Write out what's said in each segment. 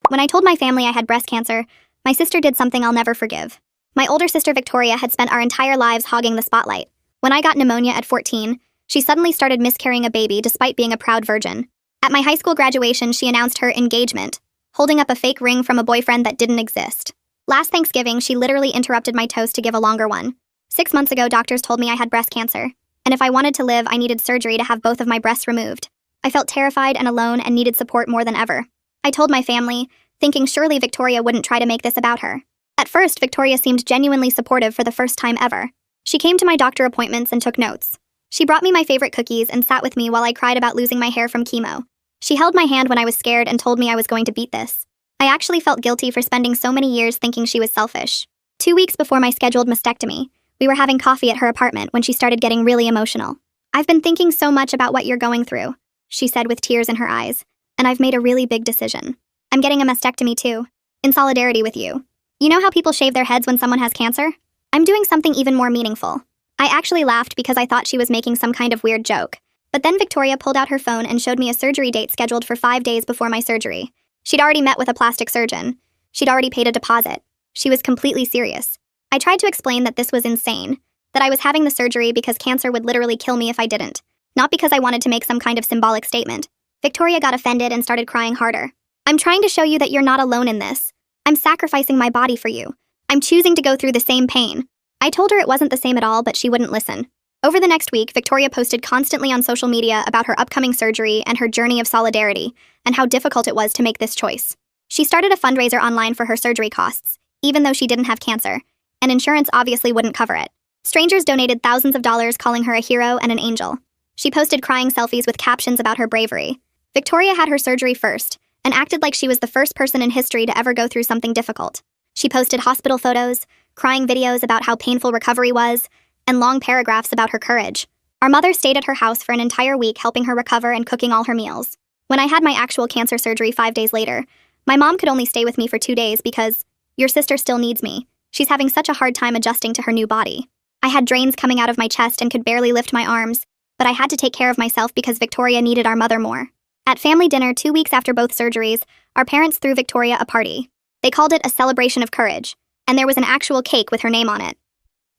When I told my family I had breast cancer, my sister did something I'll never forgive. My older sister Victoria had spent our entire lives hogging the spotlight. When I got pneumonia at 14, she suddenly started miscarrying a baby despite being a proud virgin. At my high school graduation, she announced her engagement, holding up a fake ring from a boyfriend that didn't exist. Last Thanksgiving, she literally interrupted my toast to give a longer one. 6 months ago, doctors told me I had breast cancer, and if I wanted to live, I needed surgery to have both of my breasts removed. I felt terrified and alone and needed support more than ever. I told my family, thinking surely Victoria wouldn't try to make this about her. At first, Victoria seemed genuinely supportive for the first time ever. She came to my doctor appointments and took notes. She brought me my favorite cookies and sat with me while I cried about losing my hair from chemo. She held my hand when I was scared and told me I was going to beat this. I actually felt guilty for spending so many years thinking she was selfish. 2 weeks before my scheduled mastectomy, we were having coffee at her apartment when she started getting really emotional. "I've been thinking so much about what you're going through," she said with tears in her eyes, "and I've made a really big decision. I'm getting a mastectomy too, in solidarity with you. You know how people shave their heads when someone has cancer? I'm doing something even more meaningful." I actually laughed because I thought she was making some kind of weird joke. But then Victoria pulled out her phone and showed me a surgery date scheduled for 5 days before my surgery. She'd already met with a plastic surgeon. She'd already paid a deposit. She was completely serious. I tried to explain that this was insane, that I was having the surgery because cancer would literally kill me if I didn't, not because I wanted to make some kind of symbolic statement. Victoria got offended and started crying harder. "I'm trying to show you that you're not alone in this. I'm sacrificing my body for you. I'm choosing to go through the same pain." I told her it wasn't the same at all, but she wouldn't listen. Over the next week, Victoria posted constantly on social media about her upcoming surgery and her journey of solidarity, and how difficult it was to make this choice. She started a fundraiser online for her surgery costs, even though she didn't have cancer, and insurance obviously wouldn't cover it. Strangers donated thousands of dollars, calling her a hero and an angel. She posted crying selfies with captions about her bravery. Victoria had her surgery first, and acted like she was the first person in history to ever go through something difficult. She posted hospital photos, crying videos about how painful recovery was, and long paragraphs about her courage. Our mother stayed at her house for an entire week, helping her recover and cooking all her meals. When I had my actual cancer surgery 5 days later, my mom could only stay with me for 2 days because, "Your sister still needs me. She's having such a hard time adjusting to her new body." I had drains coming out of my chest and could barely lift my arms, but I had to take care of myself because Victoria needed our mother more. At family dinner 2 weeks after both surgeries, our parents threw Victoria a party. They called it a celebration of courage, and there was an actual cake with her name on it.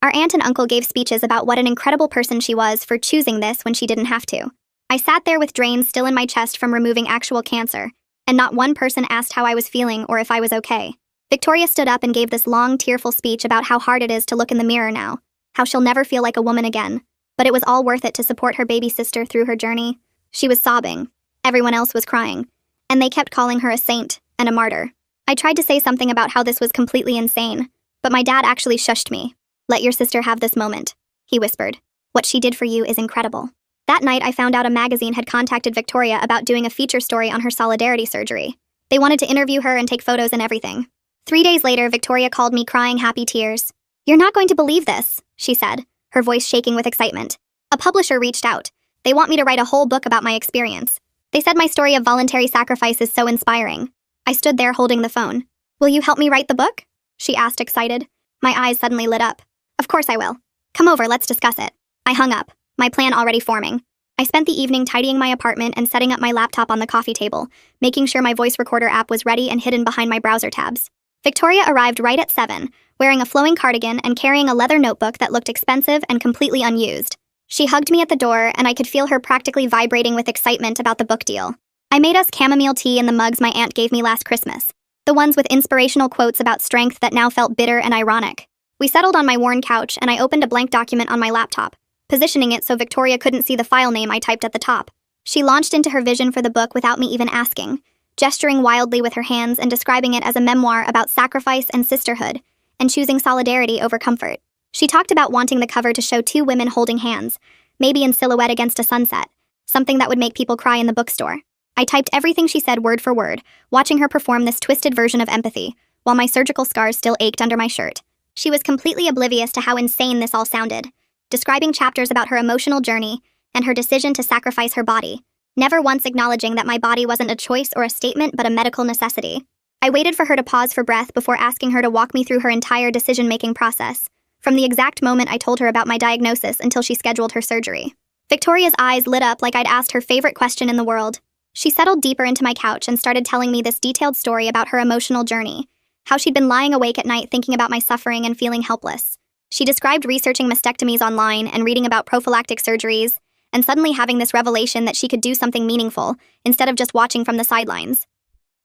Our aunt and uncle gave speeches about what an incredible person she was for choosing this when she didn't have to. I sat there with drains still in my chest from removing actual cancer, and not one person asked how I was feeling or if I was okay. Victoria stood up and gave this long, tearful speech about how hard it is to look in the mirror now, how she'll never feel like a woman again, but it was all worth it to support her baby sister through her journey. She was sobbing. Everyone else was crying, and they kept calling her a saint and a martyr. I tried to say something about how this was completely insane, but my dad actually shushed me. "Let your sister have this moment," he whispered. "What she did for you is incredible." That night, I found out a magazine had contacted Victoria about doing a feature story on her solidarity surgery. They wanted to interview her and take photos and everything. 3 days later, Victoria called me crying happy tears. "You're not going to believe this," she said, her voice shaking with excitement. "A publisher reached out. They want me to write a whole book about my experience. They said my story of voluntary sacrifice is so inspiring." I stood there holding the phone. "Will you help me write the book?" she asked, excited. My eyes suddenly lit up. "Of course I will. Come over, let's discuss it." I hung up, my plan already forming. I spent the evening tidying my apartment and setting up my laptop on the coffee table, making sure my voice recorder app was ready and hidden behind my browser tabs. Victoria arrived right at 7, wearing a flowing cardigan and carrying a leather notebook that looked expensive and completely unused. She hugged me at the door, and I could feel her practically vibrating with excitement about the book deal. I made us chamomile tea in the mugs my aunt gave me last Christmas, the ones with inspirational quotes about strength that now felt bitter and ironic. We settled on my worn couch, and I opened a blank document on my laptop, positioning it so Victoria couldn't see the file name I typed at the top. She launched into her vision for the book without me even asking, gesturing wildly with her hands and describing it as a memoir about sacrifice and sisterhood, and choosing solidarity over comfort. She talked about wanting the cover to show 2 women holding hands, maybe in silhouette against a sunset, something that would make people cry in the bookstore. I typed everything she said word for word, watching her perform this twisted version of empathy, while my surgical scars still ached under my shirt. She was completely oblivious to how insane this all sounded, describing chapters about her emotional journey and her decision to sacrifice her body, never once acknowledging that my body wasn't a choice or a statement but a medical necessity. I waited for her to pause for breath before asking her to walk me through her entire decision-making process, from the exact moment I told her about my diagnosis until she scheduled her surgery. Victoria's eyes lit up like I'd asked her favorite question in the world. She settled deeper into my couch and started telling me this detailed story about her emotional journey, how she'd been lying awake at night thinking about my suffering and feeling helpless. She described researching mastectomies online and reading about prophylactic surgeries, and suddenly having this revelation that she could do something meaningful instead of just watching from the sidelines.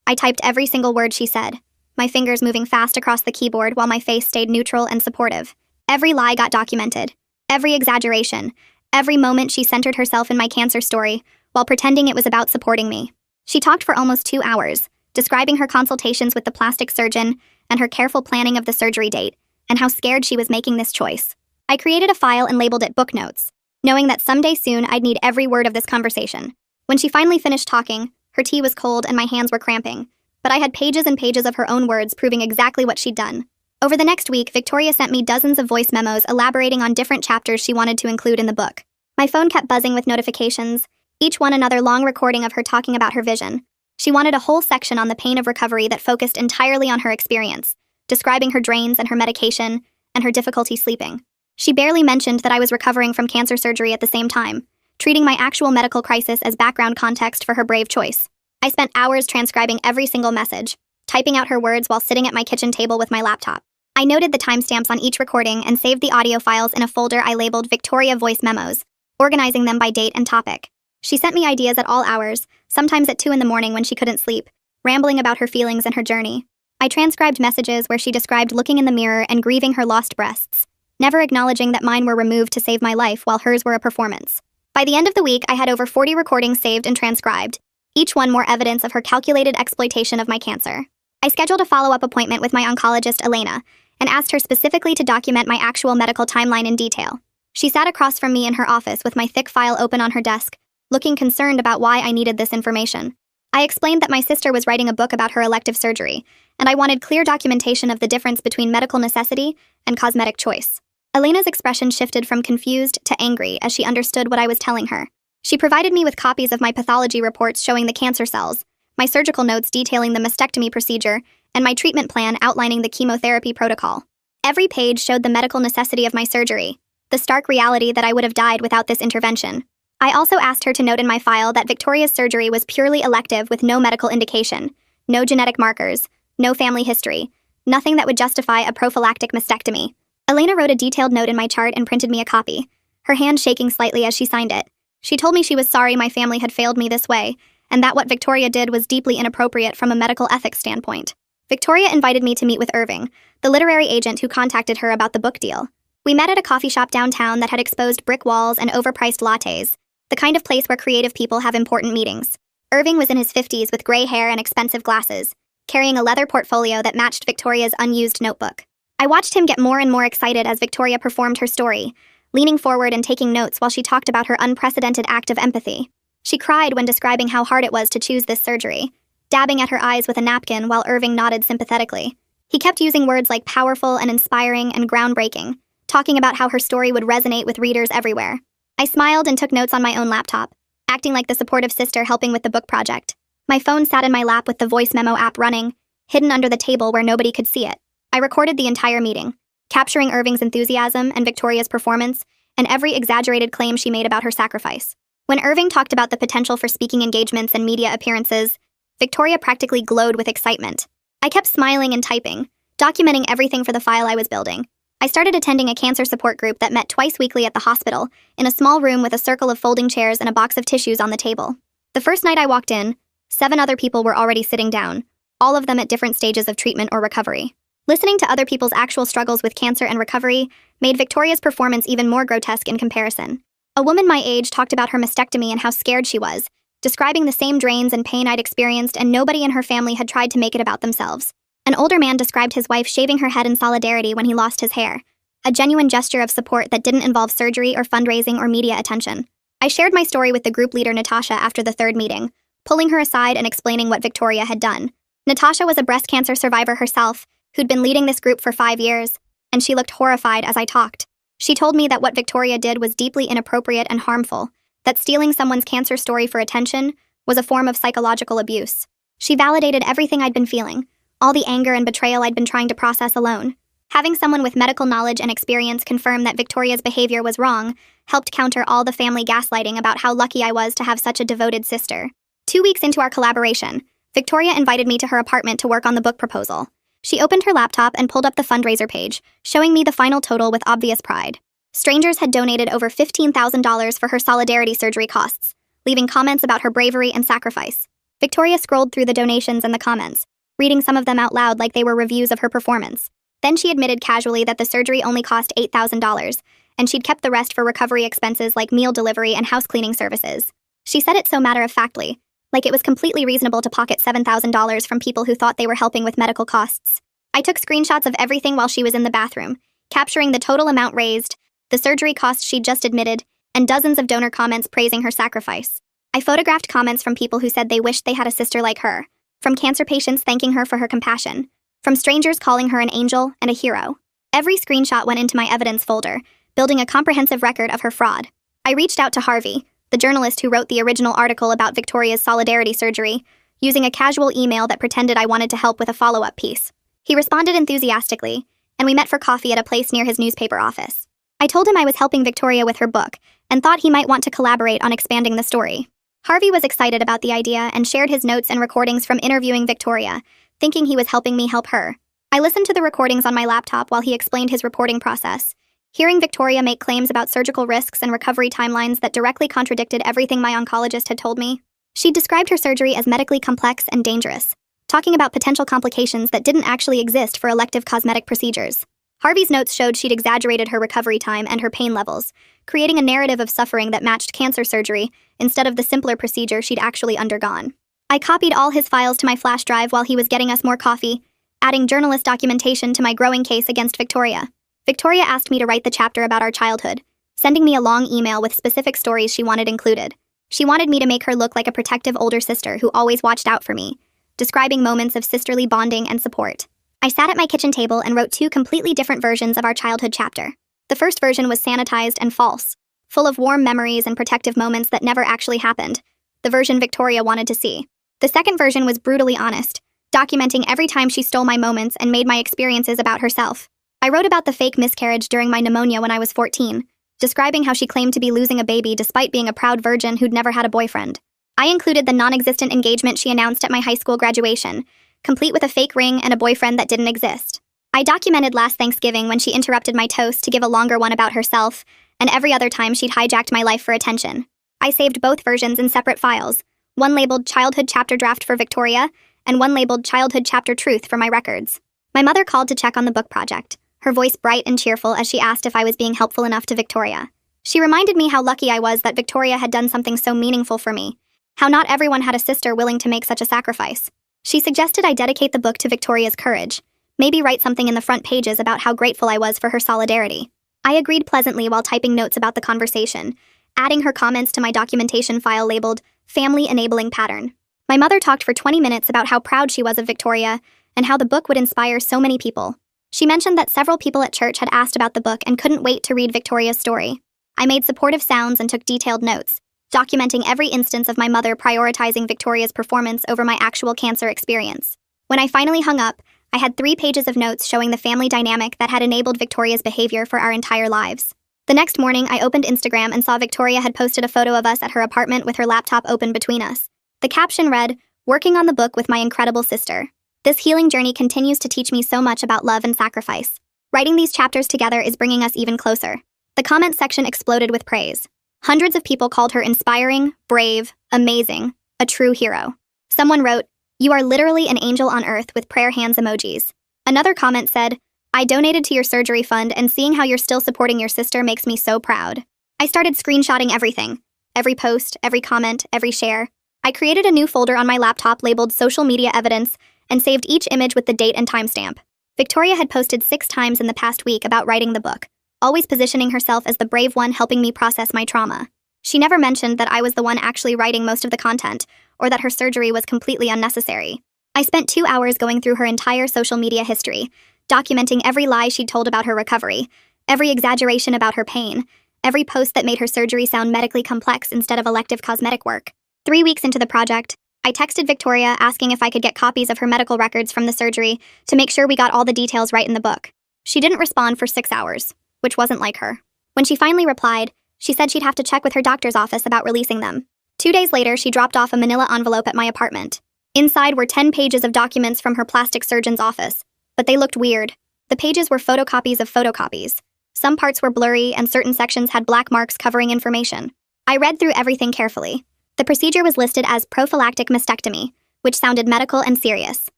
I typed every single word she said, my fingers moving fast across the keyboard while my face stayed neutral and supportive. Every lie got documented, every exaggeration, every moment she centered herself in my cancer story while pretending it was about supporting me. She talked for almost 2 hours, describing her consultations with the plastic surgeon and her careful planning of the surgery date, and how scared she was making this choice. I created a file and labeled it Book Notes, knowing that someday soon I'd need every word of this conversation. When she finally finished talking, her tea was cold and my hands were cramping, but I had pages and pages of her own words proving exactly what she'd done. Over the next week, Victoria sent me dozens of voice memos elaborating on different chapters she wanted to include in the book. My phone kept buzzing with notifications, each one another long recording of her talking about her vision. She wanted a whole section on the pain of recovery that focused entirely on her experience, describing her drains and her medication, and her difficulty sleeping. She barely mentioned that I was recovering from cancer surgery at the same time, treating my actual medical crisis as background context for her brave choice. I spent hours transcribing every single message, typing out her words while sitting at my kitchen table with my laptop. I noted the timestamps on each recording and saved the audio files in a folder I labeled Victoria Voice Memos, organizing them by date and topic. She sent me ideas at all hours, sometimes at 2 in the morning when she couldn't sleep, rambling about her feelings and her journey. I transcribed messages where she described looking in the mirror and grieving her lost breasts, never acknowledging that mine were removed to save my life while hers were a performance. By the end of the week, I had over 40 recordings saved and transcribed, each one more evidence of her calculated exploitation of my cancer. I scheduled a follow-up appointment with my oncologist, Elena, and asked her specifically to document my actual medical timeline in detail. She sat across from me in her office with my thick file open on her desk, looking concerned about why I needed this information. I explained that my sister was writing a book about her elective surgery, and I wanted clear documentation of the difference between medical necessity and cosmetic choice. Elena's expression shifted from confused to angry as she understood what I was telling her. She provided me with copies of my pathology reports showing the cancer cells, my surgical notes detailing the mastectomy procedure, and my treatment plan outlining the chemotherapy protocol. Every page showed the medical necessity of my surgery, the stark reality that I would have died without this intervention. I also asked her to note in my file that Victoria's surgery was purely elective with no medical indication, no genetic markers, no family history, nothing that would justify a prophylactic mastectomy. Elena wrote a detailed note in my chart and printed me a copy, her hand shaking slightly as she signed it. She told me she was sorry my family had failed me this way, and that what Victoria did was deeply inappropriate from a medical ethics standpoint. Victoria invited me to meet with Irving, the literary agent who contacted her about the book deal. We met at a coffee shop downtown that had exposed brick walls and overpriced lattes, the kind of place where creative people have important meetings. Irving was in his 50s with gray hair and expensive glasses, carrying a leather portfolio that matched Victoria's unused notebook. I watched him get more and more excited as Victoria performed her story, leaning forward and taking notes while she talked about her unprecedented act of empathy. She cried when describing how hard it was to choose this surgery, dabbing at her eyes with a napkin while Irving nodded sympathetically. He kept using words like powerful and inspiring and groundbreaking, talking about how her story would resonate with readers everywhere. I smiled and took notes on my own laptop, acting like the supportive sister helping with the book project. My phone sat in my lap with the voice memo app running, hidden under the table where nobody could see it. I recorded the entire meeting, capturing Irving's enthusiasm and Victoria's performance, and every exaggerated claim she made about her sacrifice. When Irving talked about the potential for speaking engagements and media appearances, Victoria practically glowed with excitement. I kept smiling and typing, documenting everything for the file I was building. I started attending a cancer support group that met twice weekly at the hospital, in a small room with a circle of folding chairs and a box of tissues on the table. The first night I walked in, 7 other people were already sitting down, all of them at different stages of treatment or recovery. Listening to other people's actual struggles with cancer and recovery made Victoria's performance even more grotesque in comparison. A woman my age talked about her mastectomy and how scared she was, describing the same drains and pain I'd experienced, and nobody in her family had tried to make it about themselves. An older man described his wife shaving her head in solidarity when he lost his hair, a genuine gesture of support that didn't involve surgery or fundraising or media attention. I shared my story with the group leader Natasha after the 3rd meeting, pulling her aside and explaining what Victoria had done. Natasha was a breast cancer survivor herself, who'd been leading this group for 5 years, and she looked horrified as I talked. She told me that what Victoria did was deeply inappropriate and harmful, that stealing someone's cancer story for attention was a form of psychological abuse. She validated everything I'd been feeling, all the anger and betrayal I'd been trying to process alone. Having someone with medical knowledge and experience confirm that Victoria's behavior was wrong helped counter all the family gaslighting about how lucky I was to have such a devoted sister. 2 weeks into our collaboration, Victoria invited me to her apartment to work on the book proposal. She opened her laptop and pulled up the fundraiser page, showing me the final total with obvious pride. Strangers had donated over $15,000 for her solidarity surgery costs, leaving comments about her bravery and sacrifice. Victoria scrolled through the donations and the comments, reading some of them out loud like they were reviews of her performance. Then she admitted casually that the surgery only cost $8,000, and she'd kept the rest for recovery expenses like meal delivery and house cleaning services. She said it so matter-of-factly, like it was completely reasonable to pocket $7,000 from people who thought they were helping with medical costs. I took screenshots of everything while she was in the bathroom, capturing the total amount raised, the surgery costs she'd just admitted, and dozens of donor comments praising her sacrifice. I photographed comments from people who said they wished they had a sister like her, from cancer patients thanking her for her compassion, from strangers calling her an angel and a hero. Every screenshot went into my evidence folder, building a comprehensive record of her fraud. I reached out to Harvey, the journalist who wrote the original article about Victoria's solidarity surgery, using a casual email that pretended I wanted to help with a follow-up piece. He responded enthusiastically, and we met for coffee at a place near his newspaper office. I told him I was helping Victoria with her book, and thought he might want to collaborate on expanding the story. Harvey was excited about the idea and shared his notes and recordings from interviewing Victoria, thinking he was helping me help her. I listened to the recordings on my laptop while he explained his reporting process, hearing Victoria make claims about surgical risks and recovery timelines that directly contradicted everything my oncologist had told me. She described her surgery as medically complex and dangerous, talking about potential complications that didn't actually exist for elective cosmetic procedures. Harvey's notes showed she'd exaggerated her recovery time and her pain levels, creating a narrative of suffering that matched cancer surgery instead of the simpler procedure she'd actually undergone. I copied all his files to my flash drive while he was getting us more coffee, adding journalist documentation to my growing case against Victoria. Victoria asked me to write the chapter about our childhood, sending me a long email with specific stories she wanted included. She wanted me to make her look like a protective older sister who always watched out for me, describing moments of sisterly bonding and support. I sat at my kitchen table and wrote 2 completely different versions of our childhood chapter. The first version was sanitized and false, full of warm memories and protective moments that never actually happened, the version Victoria wanted to see. The second version was brutally honest, documenting every time she stole my moments and made my experiences about herself. I wrote about the fake miscarriage during my pneumonia when I was 14, describing how she claimed to be losing a baby despite being a proud virgin who'd never had a boyfriend. I included the non-existent engagement she announced at my high school graduation, complete with a fake ring and a boyfriend that didn't exist. I documented last Thanksgiving when she interrupted my toast to give a longer one about herself, and every other time she'd hijacked my life for attention. I saved both versions in separate files, one labeled Childhood Chapter Draft for Victoria, and one labeled Childhood Chapter Truth for my records. My mother called to check on the book project, her voice bright and cheerful as she asked if I was being helpful enough to Victoria. She reminded me how lucky I was that Victoria had done something so meaningful for me, how not everyone had a sister willing to make such a sacrifice. She suggested I dedicate the book to Victoria's courage, maybe write something in the front pages about how grateful I was for her solidarity. I agreed pleasantly while typing notes about the conversation, adding her comments to my documentation file labeled Family Enabling Pattern. My mother talked for 20 minutes about how proud she was of Victoria and how the book would inspire so many people. She mentioned that several people at church had asked about the book and couldn't wait to read Victoria's story. I made supportive sounds and took detailed notes, documenting every instance of my mother prioritizing Victoria's performance over my actual cancer experience. When I finally hung up, I had 3 pages of notes showing the family dynamic that had enabled Victoria's behavior for our entire lives. The next morning, I opened Instagram and saw Victoria had posted a photo of us at her apartment with her laptop open between us. The caption read, "Working on the book with my incredible sister." This healing journey continues to teach me so much about love and sacrifice. Writing these chapters together is bringing us even closer. The comment section exploded with praise. Hundreds of people called her inspiring, brave, amazing, a true hero. Someone wrote, "You are literally an angel on earth," with prayer hands emojis. Another comment said, "I donated to your surgery fund and seeing how you're still supporting your sister makes me so proud." I started screenshotting everything. Every post, every comment, every share. I created a new folder on my laptop labeled Social Media Evidence and saved each image with the date and timestamp. Victoria had posted 6 times in the past week about writing the book, always positioning herself as the brave one helping me process my trauma. She never mentioned that I was the one actually writing most of the content, or that her surgery was completely unnecessary. I spent 2 hours going through her entire social media history, documenting every lie she'd told about her recovery, every exaggeration about her pain, every post that made her surgery sound medically complex instead of elective cosmetic work. 3 weeks into the project, I texted Victoria asking if I could get copies of her medical records from the surgery to make sure we got all the details right in the book. She didn't respond for 6 hours, which wasn't like her. When she finally replied, she said she'd have to check with her doctor's office about releasing them. 2 days later, she dropped off a manila envelope at my apartment. Inside were 10 pages of documents from her plastic surgeon's office, but they looked weird. The pages were photocopies of photocopies. Some parts were blurry, and certain sections had black marks covering information. I read through everything carefully. The procedure was listed as prophylactic mastectomy, which sounded medical and serious.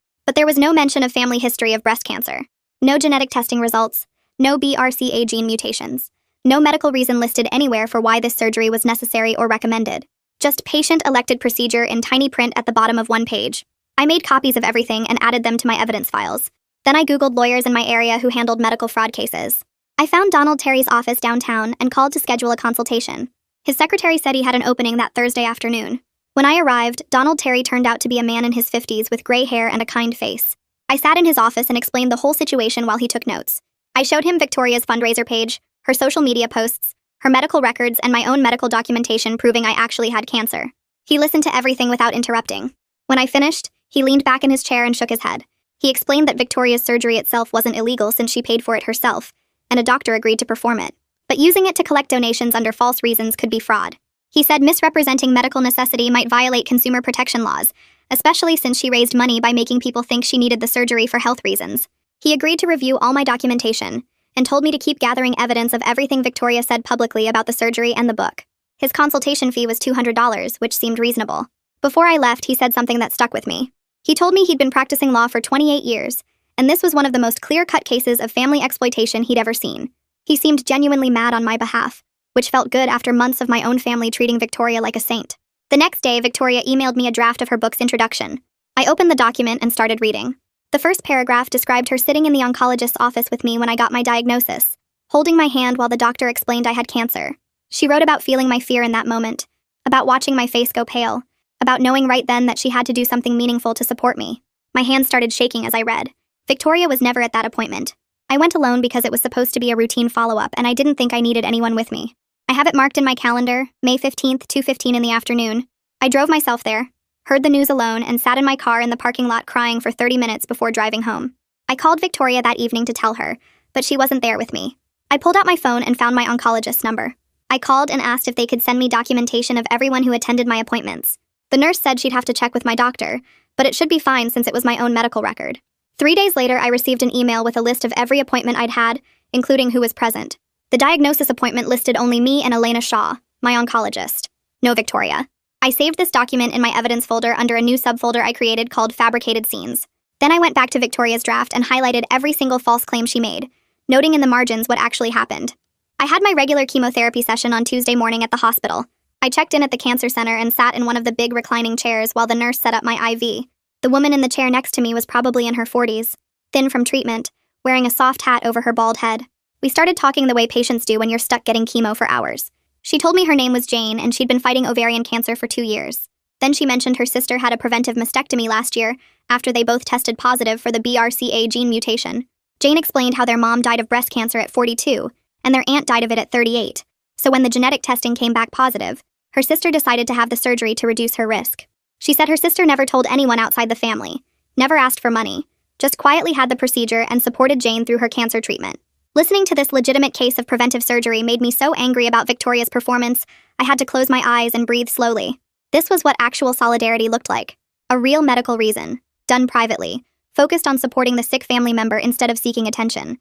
But there was no mention of family history of breast cancer. No genetic testing results. No BRCA gene mutations. No medical reason listed anywhere for why this surgery was necessary or recommended. Just patient-elected procedure in tiny print at the bottom of one page. I made copies of everything and added them to my evidence files. Then I Googled lawyers in my area who handled medical fraud cases. I found Donald Terry's office downtown and called to schedule a consultation. His secretary said he had an opening that Thursday afternoon. When I arrived, Donald Terry turned out to be a man in his 50s with gray hair and a kind face. I sat in his office and explained the whole situation while he took notes. I showed him Victoria's fundraiser page, her social media posts, her medical records, and my own medical documentation proving I actually had cancer. He listened to everything without interrupting. When I finished, he leaned back in his chair and shook his head. He explained that Victoria's surgery itself wasn't illegal since she paid for it herself, and a doctor agreed to perform it. But using it to collect donations under false reasons could be fraud. He said misrepresenting medical necessity might violate consumer protection laws, especially since she raised money by making people think she needed the surgery for health reasons. He agreed to review all my documentation, and told me to keep gathering evidence of everything Victoria said publicly about the surgery and the book. His consultation fee was $200, which seemed reasonable. Before I left, he said something that stuck with me. He told me he'd been practicing law for 28 years, and this was one of the most clear-cut cases of family exploitation he'd ever seen. He seemed genuinely mad on my behalf, which felt good after months of my own family treating Victoria like a saint. The next day, Victoria emailed me a draft of her book's introduction. I opened the document and started reading. The first paragraph described her sitting in the oncologist's office with me when I got my diagnosis, holding my hand while the doctor explained I had cancer. She wrote about feeling my fear in that moment, about watching my face go pale, about knowing right then that she had to do something meaningful to support me. My hands started shaking as I read. Victoria was never at that appointment. I went alone because it was supposed to be a routine follow-up, and I didn't think I needed anyone with me. I have it marked in my calendar, May 15th, 2:15 in the afternoon. I drove myself there, heard the news alone, and sat in my car in the parking lot crying for 30 minutes before driving home. I called Victoria that evening to tell her, but she wasn't there with me. I pulled out my phone and found my oncologist's number. I called and asked if they could send me documentation of everyone who attended my appointments. The nurse said she'd have to check with my doctor, but it should be fine since it was my own medical record. 3 days later, I received an email with a list of every appointment I'd had, including who was present. The diagnosis appointment listed only me and Elena Shaw, my oncologist. No Victoria. I saved this document in my evidence folder under a new subfolder I created called Fabricated Scenes. Then I went back to Victoria's draft and highlighted every single false claim she made, noting in the margins what actually happened. I had my regular chemotherapy session on Tuesday morning at the hospital. I checked in at the cancer center and sat in one of the big reclining chairs while the nurse set up my IV. The woman in the chair next to me was probably in her 40s, thin from treatment, wearing a soft hat over her bald head. We started talking the way patients do when you're stuck getting chemo for hours. She told me her name was Jane and she'd been fighting ovarian cancer for 2 years. Then she mentioned her sister had a preventive mastectomy last year after they both tested positive for the BRCA gene mutation. Jane explained how their mom died of breast cancer at 42 and their aunt died of it at 38. So when the genetic testing came back positive, her sister decided to have the surgery to reduce her risk. She said her sister never told anyone outside the family, never asked for money, just quietly had the procedure and supported Jane through her cancer treatment. Listening to this legitimate case of preventive surgery made me so angry about Victoria's performance, I had to close my eyes and breathe slowly. This was what actual solidarity looked like. A real medical reason, done privately, focused on supporting the sick family member instead of seeking attention.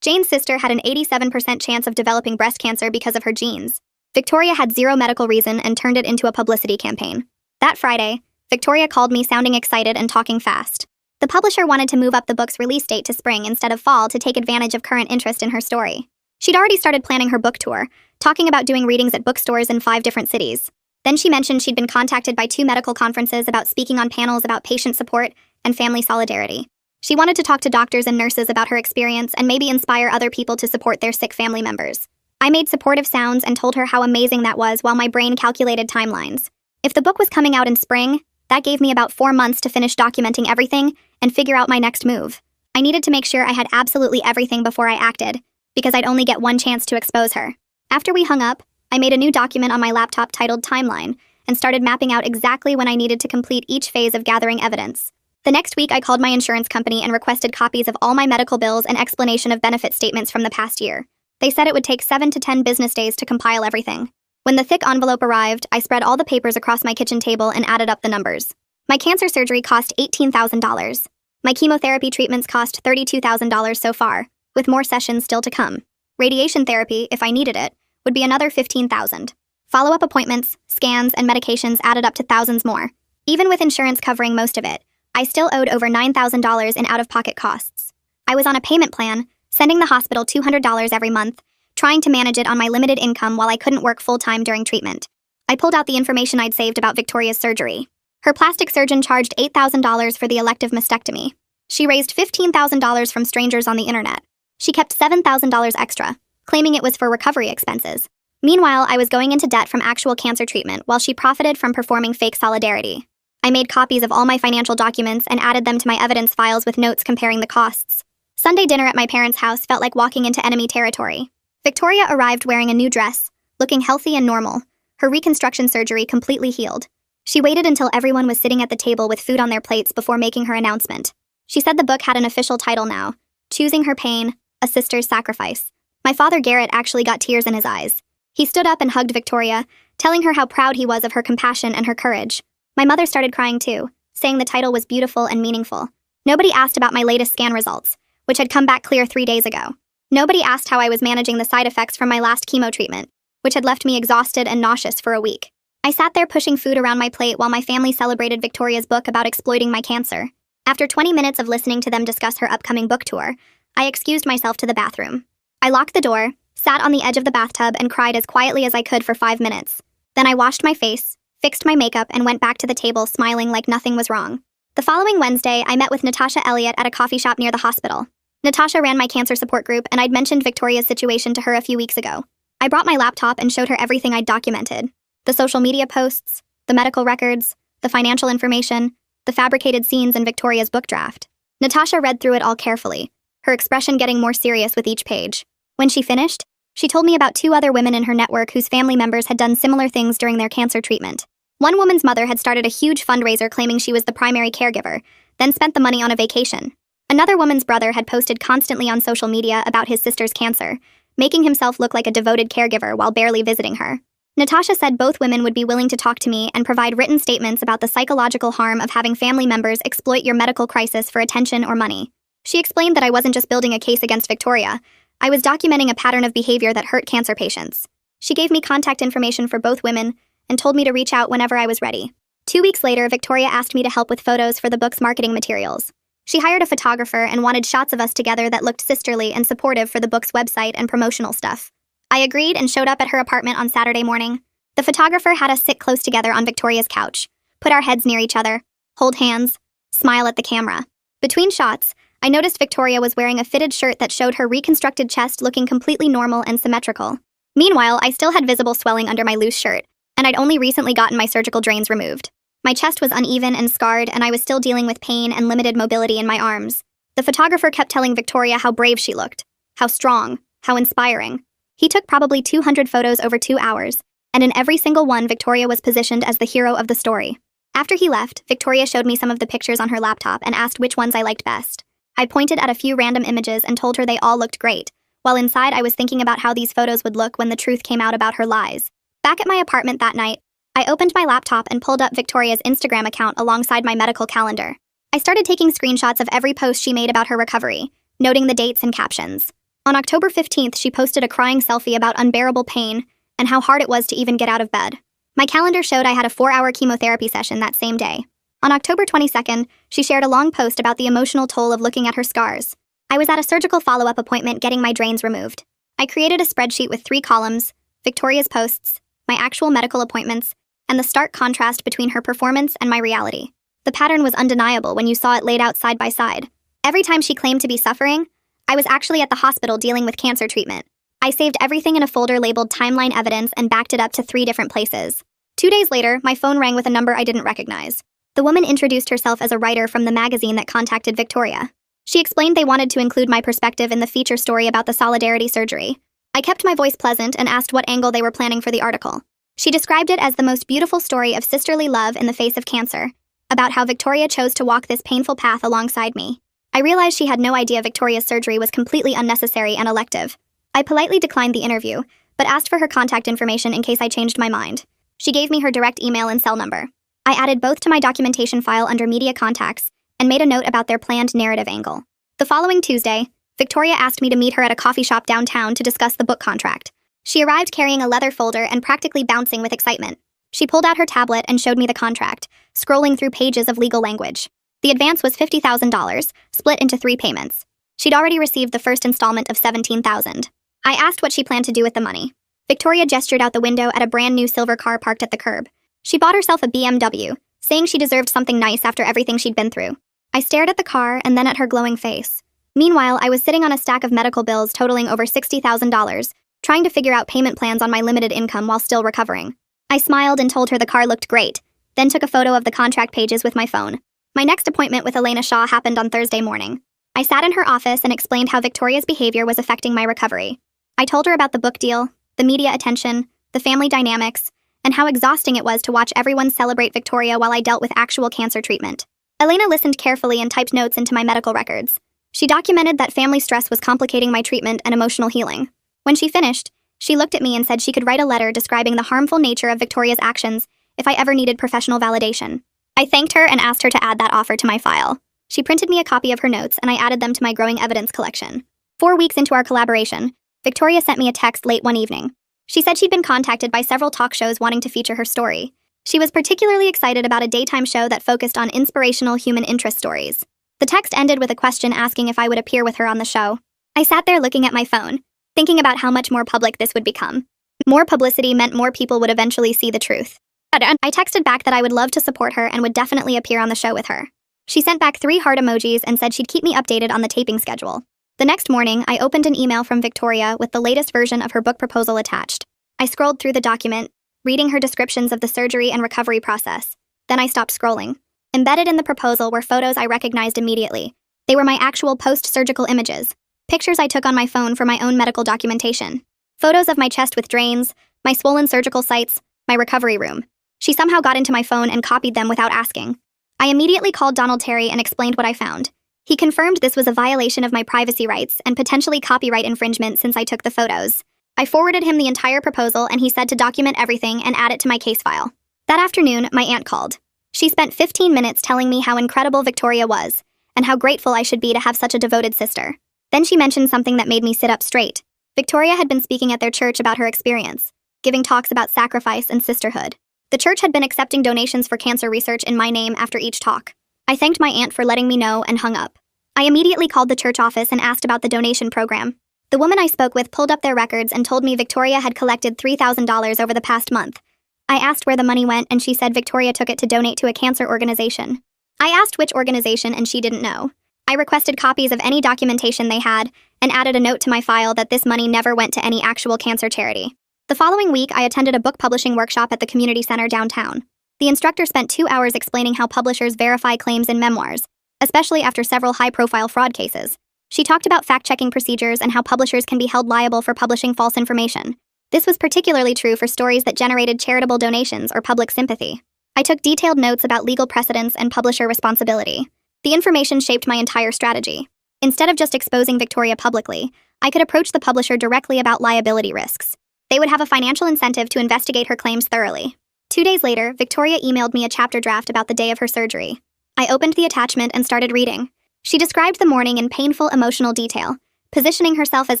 Jane's sister had an 87% chance of developing breast cancer because of her genes. Victoria had zero medical reason and turned it into a publicity campaign. That Friday, Victoria called me sounding excited and talking fast. The publisher wanted to move up the book's release date to spring instead of fall to take advantage of current interest in her story. She'd already started planning her book tour, talking about doing readings at bookstores in 5 different cities. Then she mentioned she'd been contacted by 2 medical conferences about speaking on panels about patient support and family solidarity. She wanted to talk to doctors and nurses about her experience and maybe inspire other people to support their sick family members. I made supportive sounds and told her how amazing that was while my brain calculated timelines. If the book was coming out in spring, that gave me about 4 months to finish documenting everything and figure out my next move. I needed to make sure I had absolutely everything before I acted, because I'd only get one chance to expose her. After we hung up, I made a new document on my laptop titled Timeline and started mapping out exactly when I needed to complete each phase of gathering evidence. The next week, I called my insurance company and requested copies of all my medical bills and explanation of benefit statements from the past year. They said it would take 7 to 10 business days to compile everything. When the thick envelope arrived, I spread all the papers across my kitchen table and added up the numbers. My cancer surgery cost $18,000. My chemotherapy treatments cost $32,000 so far, with more sessions still to come. Radiation therapy, if I needed it, would be another $15,000. Follow-up appointments, scans, and medications added up to thousands more. Even with insurance covering most of it, I still owed over $9,000 in out-of-pocket costs. I was on a payment plan, sending the hospital $200 every month, trying to manage it on my limited income while I couldn't work full-time during treatment. I pulled out the information I'd saved about Victoria's surgery. Her plastic surgeon charged $8,000 for the elective mastectomy. She raised $15,000 from strangers on the internet. She kept $7,000 extra, claiming it was for recovery expenses. Meanwhile, I was going into debt from actual cancer treatment while she profited from performing fake solidarity. I made copies of all my financial documents and added them to my evidence files with notes comparing the costs. Sunday dinner at my parents' house felt like walking into enemy territory. Victoria arrived wearing a new dress, looking healthy and normal, her reconstruction surgery completely healed. She waited until everyone was sitting at the table with food on their plates before making her announcement. She said the book had an official title now, Choosing Her Pain, A Sister's Sacrifice. My father Garrett actually got tears in his eyes. He stood up and hugged Victoria, telling her how proud he was of her compassion and her courage. My mother started crying too, saying the title was beautiful and meaningful. Nobody asked about my latest scan results, which had come back clear 3 days ago. Nobody asked how I was managing the side effects from my last chemo treatment, which had left me exhausted and nauseous for a week. I sat there pushing food around my plate while my family celebrated Victoria's book about exploiting my cancer. After 20 minutes of listening to them discuss her upcoming book tour, I excused myself to the bathroom. I locked the door, sat on the edge of the bathtub, and cried as quietly as I could for 5 minutes. Then I washed my face, fixed my makeup, and went back to the table smiling like nothing was wrong. The following Wednesday, I met with Natasha Elliott at a coffee shop near the hospital. Natasha ran my cancer support group, and I'd mentioned Victoria's situation to her a few weeks ago. I brought my laptop and showed her everything I'd documented. The social media posts, the medical records, the financial information, the fabricated scenes in Victoria's book draft. Natasha read through it all carefully, her expression getting more serious with each page. When she finished, she told me about 2 other women in her network whose family members had done similar things during their cancer treatment. One woman's mother had started a huge fundraiser claiming she was the primary caregiver, then spent the money on a vacation. Another woman's brother had posted constantly on social media about his sister's cancer, making himself look like a devoted caregiver while barely visiting her. Natasha said both women would be willing to talk to me and provide written statements about the psychological harm of having family members exploit your medical crisis for attention or money. She explained that I wasn't just building a case against Victoria, I was documenting a pattern of behavior that hurt cancer patients. She gave me contact information for both women and told me to reach out whenever I was ready. 2 weeks later, Victoria asked me to help with photos for the book's marketing materials. She hired a photographer and wanted shots of us together that looked sisterly and supportive for the book's website and promotional stuff. I agreed and showed up at her apartment on Saturday morning. The photographer had us sit close together on Victoria's couch, put our heads near each other, hold hands, smile at the camera. Between shots, I noticed Victoria was wearing a fitted shirt that showed her reconstructed chest looking completely normal and symmetrical. Meanwhile, I still had visible swelling under my loose shirt, and I'd only recently gotten my surgical drains removed. My chest was uneven and scarred, and I was still dealing with pain and limited mobility in my arms. The photographer kept telling Victoria how brave she looked, how strong, how inspiring. He took probably 200 photos over 2 hours, and in every single one, Victoria was positioned as the hero of the story. After he left, Victoria showed me some of the pictures on her laptop and asked which ones I liked best. I pointed at a few random images and told her they all looked great, while inside I was thinking about how these photos would look when the truth came out about her lies. Back at my apartment that night, I opened my laptop and pulled up Victoria's Instagram account alongside my medical calendar. I started taking screenshots of every post she made about her recovery, noting the dates and captions. On October 15th, she posted a crying selfie about unbearable pain and how hard it was to even get out of bed. My calendar showed I had a 4-hour chemotherapy session that same day. On October 22nd, she shared a long post about the emotional toll of looking at her scars. I was at a surgical follow-up appointment getting my drains removed. I created a spreadsheet with 3 columns, Victoria's posts, my actual medical appointments, and the stark contrast between her performance and my reality. The pattern was undeniable when you saw it laid out side by side. Every time she claimed to be suffering, I was actually at the hospital dealing with cancer treatment. I saved everything in a folder labeled Timeline Evidence and backed it up to 3 different places. 2 days later, my phone rang with a number I didn't recognize. The woman introduced herself as a writer from the magazine that contacted Victoria. She explained they wanted to include my perspective in the feature story about the Solidarity surgery. I kept my voice pleasant and asked what angle they were planning for the article. She described it as the most beautiful story of sisterly love in the face of cancer, about how Victoria chose to walk this painful path alongside me. I realized she had no idea Victoria's surgery was completely unnecessary and elective. I politely declined the interview, but asked for her contact information in case I changed my mind. She gave me her direct email and cell number. I added both to my documentation file under media contacts and made a note about their planned narrative angle. The following Tuesday, Victoria asked me to meet her at a coffee shop downtown to discuss the book contract. She arrived carrying a leather folder and practically bouncing with excitement. She pulled out her tablet and showed me the contract, scrolling through pages of legal language. The advance was $50,000, split into 3 payments. She'd already received the first installment of $17,000. I asked what she planned to do with the money. Victoria gestured out the window at a brand new silver car parked at the curb. She bought herself a BMW, saying she deserved something nice after everything she'd been through. I stared at the car and then at her glowing face. Meanwhile, I was sitting on a stack of medical bills totaling over $60,000, trying to figure out payment plans on my limited income while still recovering. I smiled and told her the car looked great, then took a photo of the contract pages with my phone. My next appointment with Elena Shaw happened on Thursday morning. I sat in her office and explained how Victoria's behavior was affecting my recovery. I told her about the book deal, the media attention, the family dynamics, and how exhausting it was to watch everyone celebrate Victoria while I dealt with actual cancer treatment. Elena listened carefully and typed notes into my medical records. She documented that family stress was complicating my treatment and emotional healing. When she finished, she looked at me and said she could write a letter describing the harmful nature of Victoria's actions if I ever needed professional validation. I thanked her and asked her to add that offer to my file. She printed me a copy of her notes and I added them to my growing evidence collection. 4 weeks into our collaboration, Victoria sent me a text late one evening. She said she'd been contacted by several talk shows wanting to feature her story. She was particularly excited about a daytime show that focused on inspirational human interest stories. The text ended with a question asking if I would appear with her on the show. I sat there looking at my phone, thinking about how much more public this would become. More publicity meant more people would eventually see the truth. I texted back that I would love to support her and would definitely appear on the show with her. She sent back 3 heart emojis and said she'd keep me updated on the taping schedule. The next morning, I opened an email from Victoria with the latest version of her book proposal attached. I scrolled through the document, reading her descriptions of the surgery and recovery process. Then I stopped scrolling. Embedded in the proposal were photos I recognized immediately. They were my actual post-surgical images, pictures I took on my phone for my own medical documentation. Photos of my chest with drains, my swollen surgical sites, my recovery room. She somehow got into my phone and copied them without asking. I immediately called Donald Terry and explained what I found. He confirmed this was a violation of my privacy rights and potentially copyright infringement since I took the photos. I forwarded him the entire proposal and he said to document everything and add it to my case file. That afternoon, my aunt called. She spent 15 minutes telling me how incredible Victoria was and how grateful I should be to have such a devoted sister. Then she mentioned something that made me sit up straight. Victoria had been speaking at their church about her experience, giving talks about sacrifice and sisterhood. The church had been accepting donations for cancer research in my name after each talk. I thanked my aunt for letting me know and hung up. I immediately called the church office and asked about the donation program. The woman I spoke with pulled up their records and told me Victoria had collected $3,000 over the past month. I asked where the money went and she said Victoria took it to donate to a cancer organization. I asked which organization and she didn't know. I requested copies of any documentation they had and added a note to my file that this money never went to any actual cancer charity. The following week, I attended a book publishing workshop at the community center downtown. The instructor spent 2 hours explaining how publishers verify claims in memoirs, especially after several high-profile fraud cases. She talked about fact-checking procedures and how publishers can be held liable for publishing false information. This was particularly true for stories that generated charitable donations or public sympathy. I took detailed notes about legal precedents and publisher responsibility. The information shaped my entire strategy. Instead of just exposing Victoria publicly, I could approach the publisher directly about liability risks. They would have a financial incentive to investigate her claims thoroughly. 2 days later, Victoria emailed me a chapter draft about the day of her surgery. I opened the attachment and started reading. She described the morning in painful emotional detail, positioning herself as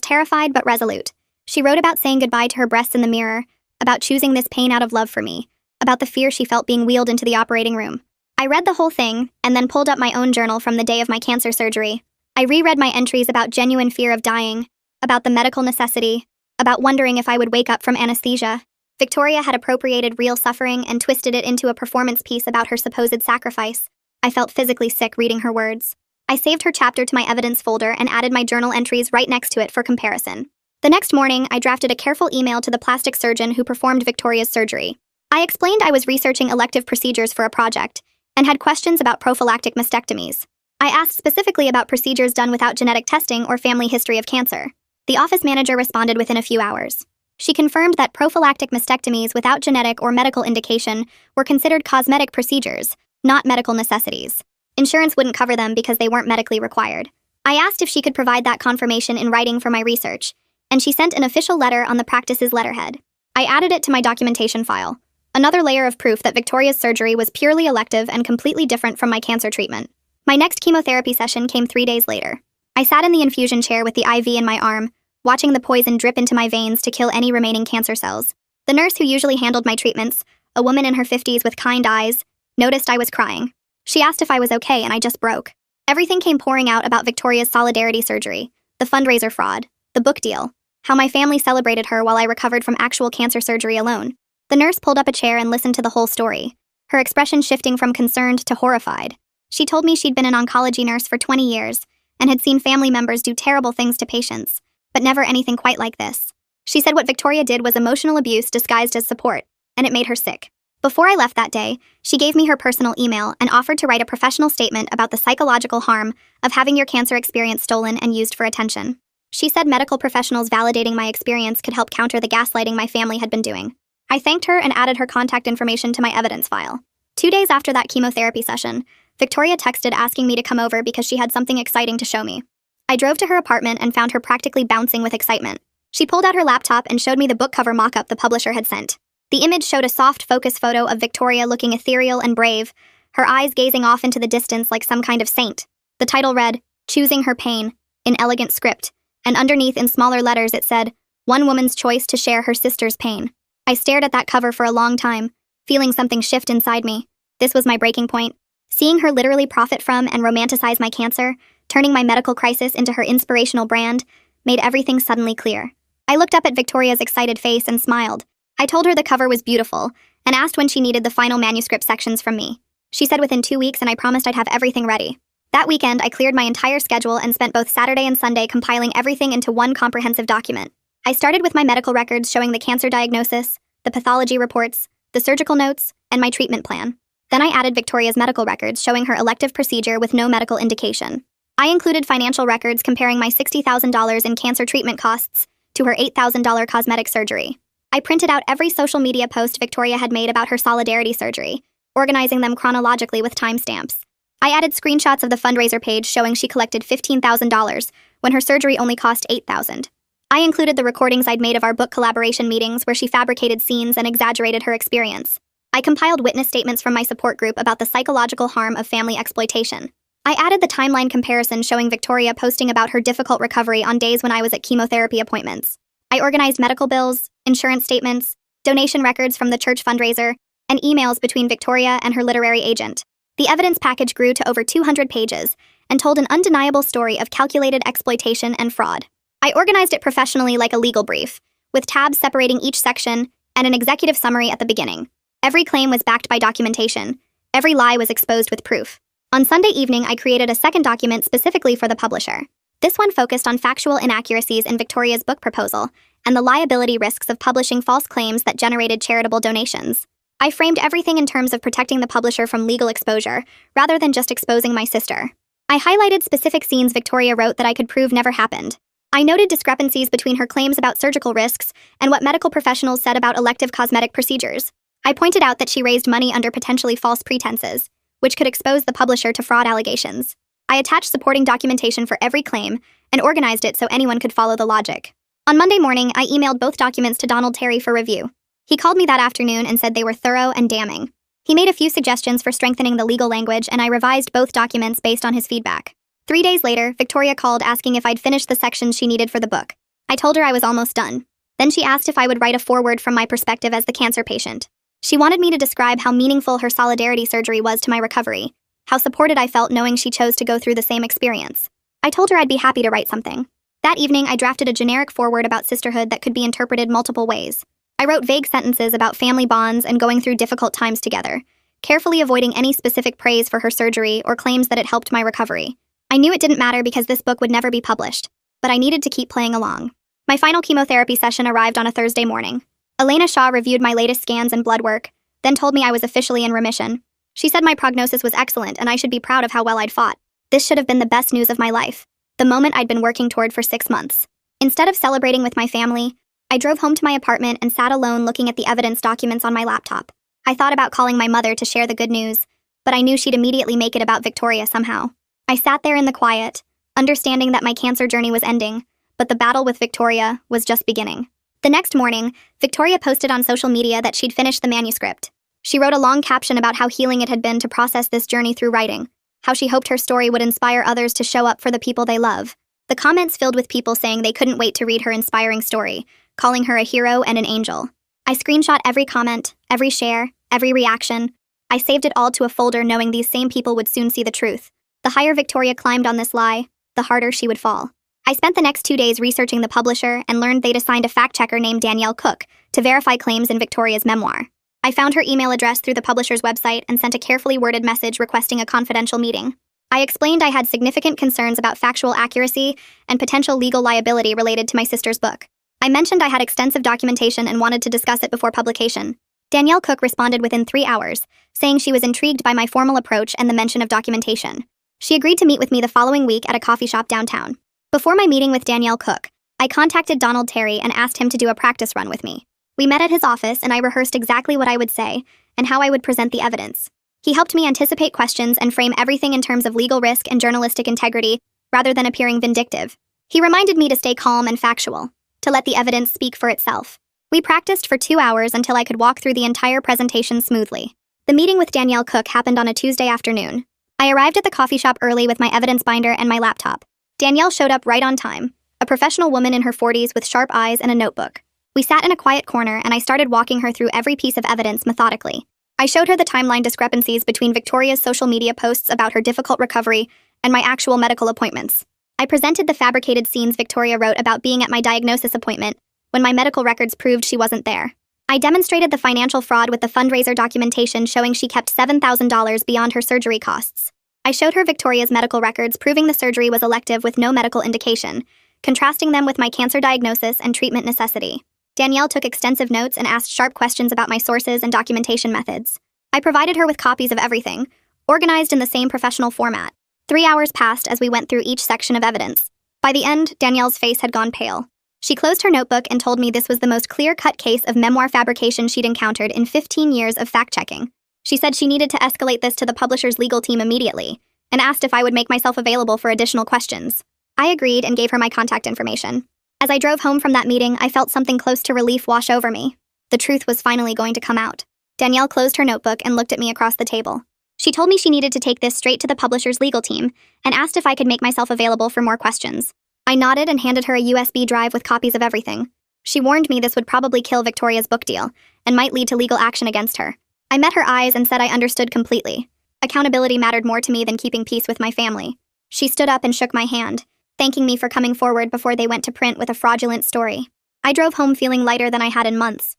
terrified but resolute. She wrote about saying goodbye to her breasts in the mirror, about choosing this pain out of love for me, about the fear she felt being wheeled into the operating room. I read the whole thing, and then pulled up my own journal from the day of my cancer surgery. I reread my entries about genuine fear of dying, about the medical necessity, about wondering if I would wake up from anesthesia. Victoria had appropriated real suffering and twisted it into a performance piece about her supposed sacrifice. I felt physically sick reading her words. I saved her chapter to my evidence folder and added my journal entries right next to it for comparison. The next morning, I drafted a careful email to the plastic surgeon who performed Victoria's surgery. I explained I was researching elective procedures for a project and had questions about prophylactic mastectomies. I asked specifically about procedures done without genetic testing or family history of cancer. The office manager responded within a few hours. She confirmed that prophylactic mastectomies without genetic or medical indication were considered cosmetic procedures, not medical necessities. Insurance wouldn't cover them because they weren't medically required. I asked if she could provide that confirmation in writing for my research, and she sent an official letter on the practice's letterhead. I added it to my documentation file, another layer of proof that Victoria's surgery was purely elective and completely different from my cancer treatment. My next chemotherapy session came 3 days later. I sat in the infusion chair with the IV in my arm, watching the poison drip into my veins to kill any remaining cancer cells. The nurse who usually handled my treatments, a woman in her 50s with kind eyes, noticed I was crying. She asked if I was okay, and I just broke. Everything came pouring out about Victoria's solidarity surgery, the fundraiser fraud, the book deal, how my family celebrated her while I recovered from actual cancer surgery alone. The nurse pulled up a chair and listened to the whole story, her expression shifting from concerned to horrified. She told me she'd been an oncology nurse for 20 years and had seen family members do terrible things to patients, but never anything quite like this. She said what Victoria did was emotional abuse disguised as support, and it made her sick. Before I left that day, she gave me her personal email and offered to write a professional statement about the psychological harm of having your cancer experience stolen and used for attention. She said medical professionals validating my experience could help counter the gaslighting my family had been doing. I thanked her and added her contact information to my evidence file. 2 days after that chemotherapy session, Victoria texted asking me to come over because she had something exciting to show me. I drove to her apartment and found her practically bouncing with excitement. She pulled out her laptop and showed me the book cover mock-up the publisher had sent. The image showed a soft focus photo of Victoria looking ethereal and brave, her eyes gazing off into the distance like some kind of saint. The title read, "Choosing Her Pain," in elegant script, and underneath in smaller letters it said, "One woman's choice to share her sister's pain." I stared at that cover for a long time, feeling something shift inside me. This was my breaking point. Seeing her literally profit from and romanticize my cancer, turning my medical crisis into her inspirational brand, made everything suddenly clear. I looked up at Victoria's excited face and smiled. I told her the cover was beautiful, and asked when she needed the final manuscript sections from me. She said within 2 weeks, and I promised I'd have everything ready. That weekend, I cleared my entire schedule and spent both Saturday and Sunday compiling everything into one comprehensive document. I started with my medical records showing the cancer diagnosis, the pathology reports, the surgical notes, and my treatment plan. Then I added Victoria's medical records showing her elective procedure with no medical indication. I included financial records comparing my $60,000 in cancer treatment costs to her $8,000 cosmetic surgery. I printed out every social media post Victoria had made about her solidarity surgery, organizing them chronologically with timestamps. I added screenshots of the fundraiser page showing she collected $15,000 when her surgery only cost $8,000. I included the recordings I'd made of our book collaboration meetings where she fabricated scenes and exaggerated her experience. I compiled witness statements from my support group about the psychological harm of family exploitation. I added the timeline comparison showing Victoria posting about her difficult recovery on days when I was at chemotherapy appointments. I organized medical bills, insurance statements, donation records from the church fundraiser, and emails between Victoria and her literary agent. The evidence package grew to over 200 pages and told an undeniable story of calculated exploitation and fraud. I organized it professionally like a legal brief, with tabs separating each section and an executive summary at the beginning. Every claim was backed by documentation. Every lie was exposed with proof. On Sunday evening, I created a second document specifically for the publisher. This one focused on factual inaccuracies in Victoria's book proposal and the liability risks of publishing false claims that generated charitable donations. I framed everything in terms of protecting the publisher from legal exposure, rather than just exposing my sister. I highlighted specific scenes Victoria wrote that I could prove never happened. I noted discrepancies between her claims about surgical risks and what medical professionals said about elective cosmetic procedures. I pointed out that she raised money under potentially false pretenses, which could expose the publisher to fraud allegations. I attached supporting documentation for every claim and organized it so anyone could follow the logic. On Monday morning, I emailed both documents to Donald Terry for review. He called me that afternoon and said they were thorough and damning. He made a few suggestions for strengthening the legal language, and I revised both documents based on his feedback. 3 days later, Victoria called asking if I'd finished the sections she needed for the book. I told her I was almost done. Then she asked if I would write a foreword from my perspective as the cancer patient. She wanted me to describe how meaningful her solidarity surgery was to my recovery, how supported I felt knowing she chose to go through the same experience. I told her I'd be happy to write something. That evening, I drafted a generic foreword about sisterhood that could be interpreted multiple ways. I wrote vague sentences about family bonds and going through difficult times together, carefully avoiding any specific praise for her surgery or claims that it helped my recovery. I knew it didn't matter because this book would never be published, but I needed to keep playing along. My final chemotherapy session arrived on a Thursday morning. Elena Shaw reviewed my latest scans and blood work, then told me I was officially in remission. She said my prognosis was excellent and I should be proud of how well I'd fought. This should have been the best news of my life, the moment I'd been working toward for 6 months. Instead of celebrating with my family, I drove home to my apartment and sat alone looking at the evidence documents on my laptop. I thought about calling my mother to share the good news, but I knew she'd immediately make it about Victoria somehow. I sat there in the quiet, understanding that my cancer journey was ending, but the battle with Victoria was just beginning. The next morning, Victoria posted on social media that she'd finished the manuscript. She wrote a long caption about how healing it had been to process this journey through writing, how she hoped her story would inspire others to show up for the people they love. The comments filled with people saying they couldn't wait to read her inspiring story, calling her a hero and an angel. I screenshot every comment, every share, every reaction. I saved it all to a folder knowing these same people would soon see the truth. The higher Victoria climbed on this lie, the harder she would fall. I spent the next 2 days researching the publisher and learned they'd assigned a fact-checker named Danielle Cook to verify claims in Victoria's memoir. I found her email address through the publisher's website and sent a carefully worded message requesting a confidential meeting. I explained I had significant concerns about factual accuracy and potential legal liability related to my sister's book. I mentioned I had extensive documentation and wanted to discuss it before publication. Danielle Cook responded within 3 hours, saying she was intrigued by my formal approach and the mention of documentation. She agreed to meet with me the following week at a coffee shop downtown. Before my meeting with Danielle Cook, I contacted Donald Terry and asked him to do a practice run with me. We met at his office and I rehearsed exactly what I would say and how I would present the evidence. He helped me anticipate questions and frame everything in terms of legal risk and journalistic integrity, rather than appearing vindictive. He reminded me to stay calm and factual, to let the evidence speak for itself. We practiced for 2 hours until I could walk through the entire presentation smoothly. The meeting with Danielle Cook happened on a Tuesday afternoon. I arrived at the coffee shop early with my evidence binder and my laptop. Danielle showed up right on time, a professional woman in her 40s with sharp eyes and a notebook. We sat in a quiet corner and I started walking her through every piece of evidence methodically. I showed her the timeline discrepancies between Victoria's social media posts about her difficult recovery and my actual medical appointments. I presented the fabricated scenes Victoria wrote about being at my diagnosis appointment when my medical records proved she wasn't there. I demonstrated the financial fraud with the fundraiser documentation showing she kept $7,000 beyond her surgery costs. I showed her Victoria's medical records proving the surgery was elective with no medical indication, contrasting them with my cancer diagnosis and treatment necessity. Danielle took extensive notes and asked sharp questions about my sources and documentation methods. I provided her with copies of everything, organized in the same professional format. 3 hours passed as we went through each section of evidence. By the end, Danielle's face had gone pale. She closed her notebook and told me this was the most clear-cut case of memoir fabrication she'd encountered in 15 years of fact-checking. She said she needed to escalate this to the publisher's legal team immediately, and asked if I would make myself available for additional questions. I agreed and gave her my contact information. As I drove home from that meeting, I felt something close to relief wash over me. The truth was finally going to come out. Danielle closed her notebook and looked at me across the table. She told me she needed to take this straight to the publisher's legal team and asked if I could make myself available for more questions. I nodded and handed her a USB drive with copies of everything. She warned me this would probably kill Victoria's book deal and might lead to legal action against her. I met her eyes and said I understood completely. Accountability mattered more to me than keeping peace with my family. She stood up and shook my hand, thanking me for coming forward before they went to print with a fraudulent story. I drove home feeling lighter than I had in months.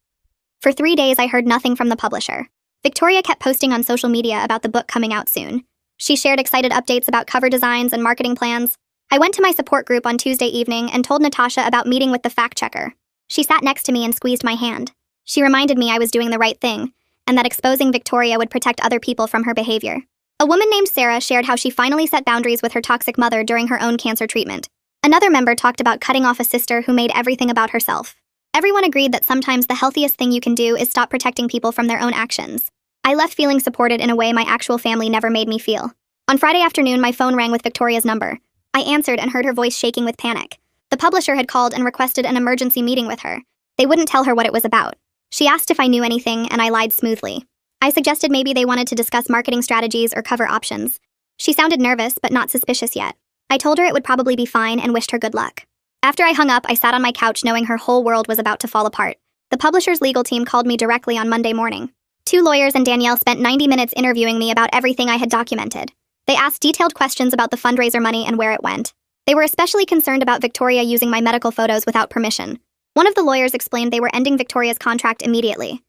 For 3 days, I heard nothing from the publisher. Victoria kept posting on social media about the book coming out soon. She shared excited updates about cover designs and marketing plans. I went to my support group on Tuesday evening and told Natasha about meeting with the fact-checker. She sat next to me and squeezed my hand. She reminded me I was doing the right thing, and that exposing Victoria would protect other people from her behavior. A woman named Sarah shared how she finally set boundaries with her toxic mother during her own cancer treatment. Another member talked about cutting off a sister who made everything about herself. Everyone agreed that sometimes the healthiest thing you can do is stop protecting people from their own actions. I left feeling supported in a way my actual family never made me feel. On Friday afternoon, my phone rang with Victoria's number. I answered and heard her voice shaking with panic. The publisher had called and requested an emergency meeting with her. They wouldn't tell her what it was about. She asked if I knew anything, and I lied smoothly. I suggested maybe they wanted to discuss marketing strategies or cover options. She sounded nervous, but not suspicious yet. I told her it would probably be fine and wished her good luck. After I hung up, I sat on my couch knowing her whole world was about to fall apart. The publisher's legal team called me directly on Monday morning. 2 lawyers and Danielle spent 90 minutes interviewing me about everything I had documented. They asked detailed questions about the fundraiser money and where it went. They were especially concerned about Victoria using my medical photos without permission. One of the lawyers explained they were ending Victoria's contract immediately.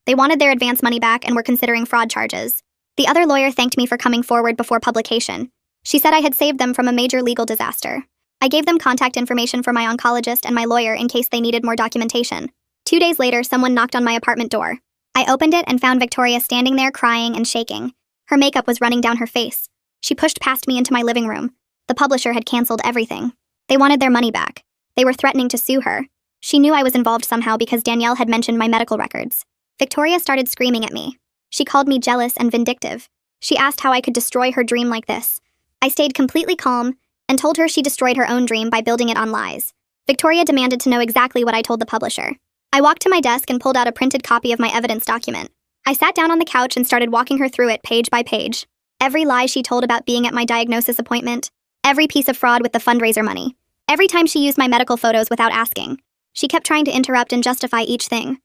They wanted their advance money back and were considering fraud charges. The other lawyer thanked me for coming forward before publication. She said I had saved them from a major legal disaster. I gave them contact information for my oncologist and my lawyer in case they needed more documentation. 2 days later, someone knocked on my apartment door. I opened it and found Victoria standing there crying and shaking. Her makeup was running down her face. She pushed past me into my living room. The publisher had canceled everything. They wanted their money back. They were threatening to sue her. She knew I was involved somehow because Danielle had mentioned my medical records. Victoria started screaming at me. She called me jealous and vindictive. She asked how I could destroy her dream like this. I stayed completely calm and told her she destroyed her own dream by building it on lies. Victoria demanded to know exactly what I told the publisher. I walked to my desk and pulled out a printed copy of my evidence document. I sat down on the couch and started walking her through it page by page. Every lie she told about being at my diagnosis appointment, every piece of fraud with the fundraiser money, every time she used my medical photos without asking. She kept trying to interrupt and justify each thing.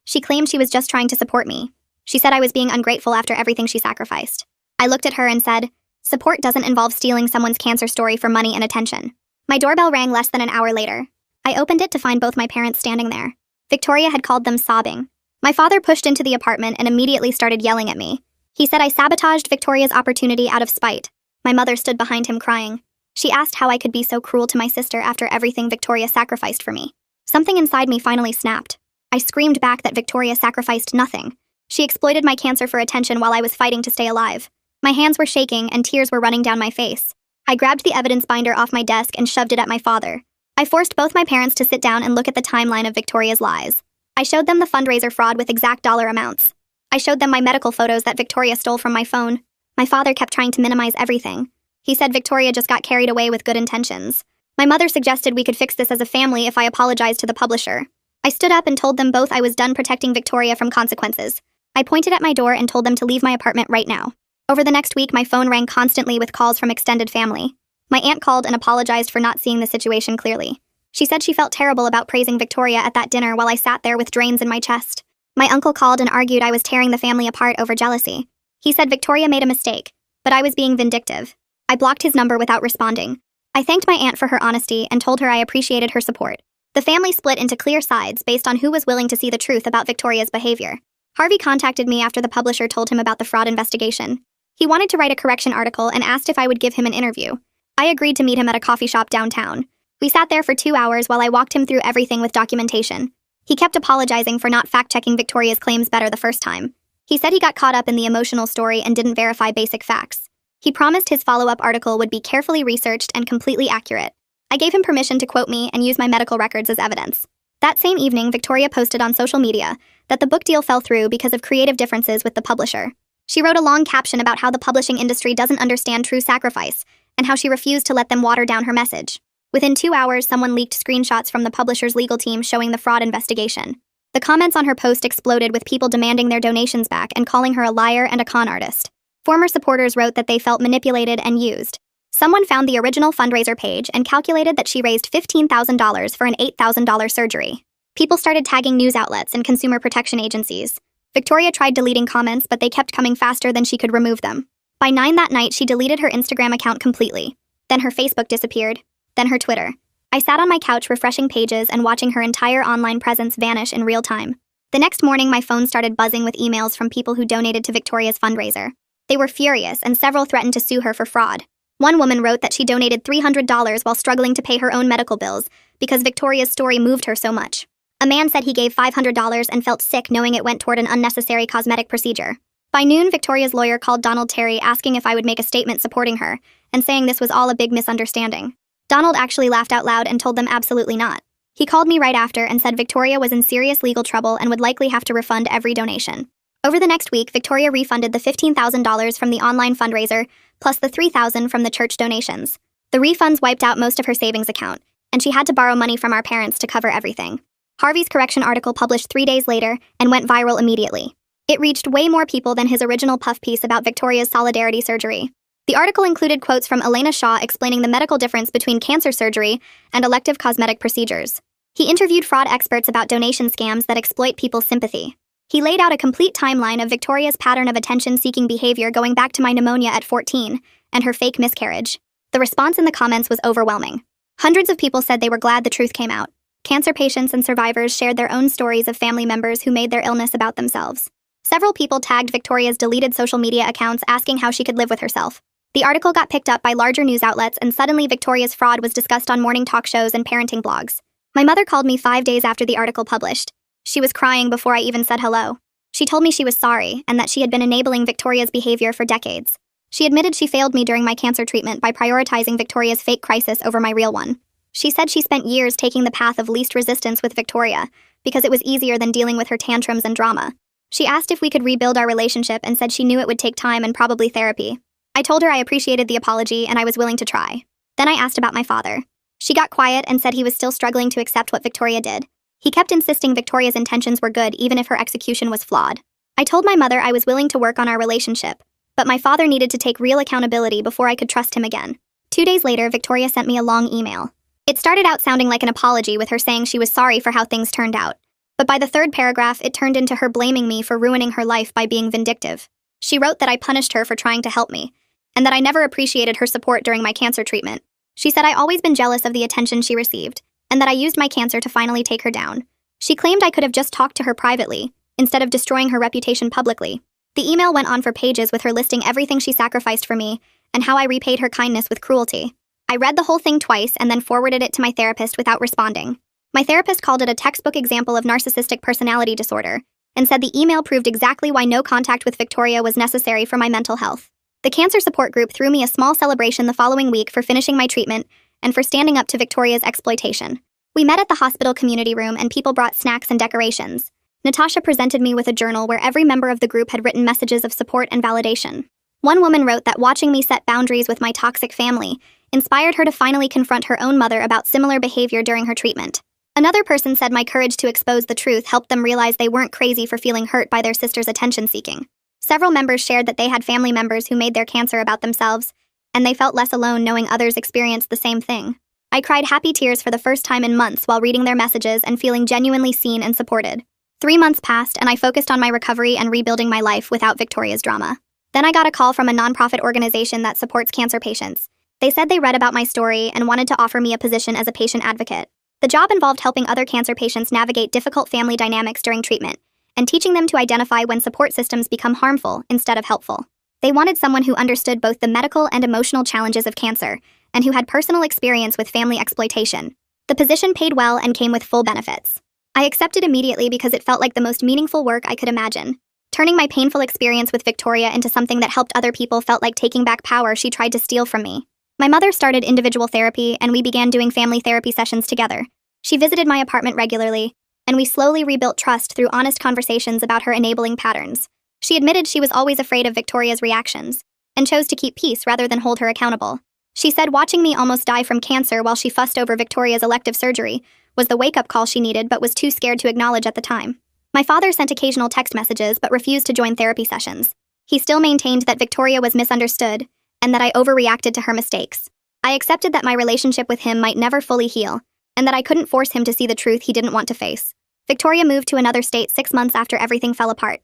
She claimed she was just trying to support me. She said I was being ungrateful after everything she sacrificed. I looked at her and said, "Support doesn't involve stealing someone's cancer story for money and attention." My doorbell rang less than an hour later. I opened it to find both my parents standing there. Victoria had called them sobbing. My father pushed into the apartment and immediately started yelling at me. He said I sabotaged Victoria's opportunity out of spite. My mother stood behind him crying. She asked how I could be so cruel to my sister after everything Victoria sacrificed for me. Something inside me finally snapped. I screamed back that Victoria sacrificed nothing. She exploited my cancer for attention while I was fighting to stay alive. My hands were shaking and tears were running down my face. I grabbed the evidence binder off my desk and shoved it at my father. I forced both my parents to sit down and look at the timeline of Victoria's lies. I showed them the fundraiser fraud with exact dollar amounts. I showed them my medical photos that Victoria stole from my phone. My father kept trying to minimize everything. He said Victoria just got carried away with good intentions. My mother suggested we could fix this as a family if I apologized to the publisher. I stood up and told them both I was done protecting Victoria from consequences. I pointed at my door and told them to leave my apartment right now. Over the next week, my phone rang constantly with calls from extended family. My aunt called and apologized for not seeing the situation clearly. She said she felt terrible about praising Victoria at that dinner while I sat there with drains in my chest. My uncle called and argued I was tearing the family apart over jealousy. He said Victoria made a mistake, but I was being vindictive. I blocked his number without responding. I thanked my aunt for her honesty and told her I appreciated her support. The family split into clear sides based on who was willing to see the truth about Victoria's behavior. Harvey contacted me after the publisher told him about the fraud investigation. He wanted to write a correction article and asked if I would give him an interview. I agreed to meet him at a coffee shop downtown. We sat there for 2 hours while I walked him through everything with documentation. He kept apologizing for not fact-checking Victoria's claims better the first time. He said he got caught up in the emotional story and didn't verify basic facts. He promised his follow-up article would be carefully researched and completely accurate. I gave him permission to quote me and use my medical records as evidence. That same evening, Victoria posted on social media that the book deal fell through because of creative differences with the publisher. She wrote a long caption about how the publishing industry doesn't understand true sacrifice and how she refused to let them water down her message. Within 2 hours, someone leaked screenshots from the publisher's legal team showing the fraud investigation. The comments on her post exploded with people demanding their donations back and calling her a liar and a con artist. Former supporters wrote that they felt manipulated and used. Someone found the original fundraiser page and calculated that she raised $15,000 for an $8,000 surgery. People started tagging news outlets and consumer protection agencies. Victoria tried deleting comments, but they kept coming faster than she could remove them. By 9 that night, she deleted her Instagram account completely. Then her Facebook disappeared. Then her Twitter. I sat on my couch refreshing pages and watching her entire online presence vanish in real time. The next morning, my phone started buzzing with emails from people who donated to Victoria's fundraiser. They were furious, and several threatened to sue her for fraud. One woman wrote that she donated $300 while struggling to pay her own medical bills because Victoria's story moved her so much. A man said he gave $500 and felt sick knowing it went toward an unnecessary cosmetic procedure. By noon, Victoria's lawyer called Donald Terry asking if I would make a statement supporting her and saying this was all a big misunderstanding. Donald actually laughed out loud and told them absolutely not. He called me right after and said Victoria was in serious legal trouble and would likely have to refund every donation. Over the next week, Victoria refunded the $15,000 from the online fundraiser, plus the $3,000 from the church donations. The refunds wiped out most of her savings account, and she had to borrow money from our parents to cover everything. Harvey's correction article published 3 days later and went viral immediately. It reached way more people than his original puff piece about Victoria's solidarity surgery. The article included quotes from Elena Shaw explaining the medical difference between cancer surgery and elective cosmetic procedures. He interviewed fraud experts about donation scams that exploit people's sympathy. He laid out a complete timeline of Victoria's pattern of attention-seeking behavior going back to my pneumonia at 14 and her fake miscarriage. The response in the comments was overwhelming. Hundreds of people said they were glad the truth came out. Cancer patients and survivors shared their own stories of family members who made their illness about themselves. Several people tagged Victoria's deleted social media accounts asking how she could live with herself. The article got picked up by larger news outlets, and suddenly Victoria's fraud was discussed on morning talk shows and parenting blogs. My mother called me 5 days after the article published. She was crying before I even said hello. She told me she was sorry and that she had been enabling Victoria's behavior for decades. She admitted she failed me during my cancer treatment by prioritizing Victoria's fake crisis over my real one. She said she spent years taking the path of least resistance with Victoria because it was easier than dealing with her tantrums and drama. She asked if we could rebuild our relationship and said she knew it would take time and probably therapy. I told her I appreciated the apology and I was willing to try. Then I asked about my father. She got quiet and said he was still struggling to accept what Victoria did. He kept insisting Victoria's intentions were good even if her execution was flawed. I told my mother I was willing to work on our relationship, but my father needed to take real accountability before I could trust him again. 2 days later, Victoria sent me a long email. It started out sounding like an apology with her saying she was sorry for how things turned out. But by the third paragraph, it turned into her blaming me for ruining her life by being vindictive. She wrote that I punished her for trying to help me, and that I never appreciated her support during my cancer treatment. She said I always been jealous of the attention she received, and that I used my cancer to finally take her down. She claimed I could have just talked to her privately, instead of destroying her reputation publicly. The email went on for pages with her listing everything she sacrificed for me, and how I repaid her kindness with cruelty. I read the whole thing twice and then forwarded it to my therapist without responding. My therapist called it a textbook example of narcissistic personality disorder, and said the email proved exactly why no contact with Victoria was necessary for my mental health. The cancer support group threw me a small celebration the following week for finishing my treatment and for standing up to Victoria's exploitation. We met at the hospital community room and people brought snacks and decorations. Natasha presented me with a journal where every member of the group had written messages of support and validation. One woman wrote that watching me set boundaries with my toxic family inspired her to finally confront her own mother about similar behavior during her treatment. Another person said my courage to expose the truth helped them realize they weren't crazy for feeling hurt by their sister's attention-seeking. Several members shared that they had family members who made their cancer about themselves, and they felt less alone knowing others experienced the same thing. I cried happy tears for the first time in months while reading their messages and feeling genuinely seen and supported. 3 months passed, and I focused on my recovery and rebuilding my life without Victoria's drama. Then I got a call from a nonprofit organization that supports cancer patients. They said they read about my story and wanted to offer me a position as a patient advocate. The job involved helping other cancer patients navigate difficult family dynamics during treatment, and teaching them to identify when support systems become harmful instead of helpful. They wanted someone who understood both the medical and emotional challenges of cancer, and who had personal experience with family exploitation. The position paid well and came with full benefits. I accepted immediately because it felt like the most meaningful work I could imagine. Turning my painful experience with Victoria into something that helped other people felt like taking back power she tried to steal from me. My mother started individual therapy, and we began doing family therapy sessions together. She visited my apartment regularly, and we slowly rebuilt trust through honest conversations about her enabling patterns. She admitted she was always afraid of Victoria's reactions, and chose to keep peace rather than hold her accountable. She said watching me almost die from cancer while she fussed over Victoria's elective surgery was the wake-up call she needed but was too scared to acknowledge at the time. My father sent occasional text messages but refused to join therapy sessions. He still maintained that Victoria was misunderstood, and that I overreacted to her mistakes. I accepted that my relationship with him might never fully heal, and that I couldn't force him to see the truth he didn't want to face. Victoria moved to another state 6 months after everything fell apart.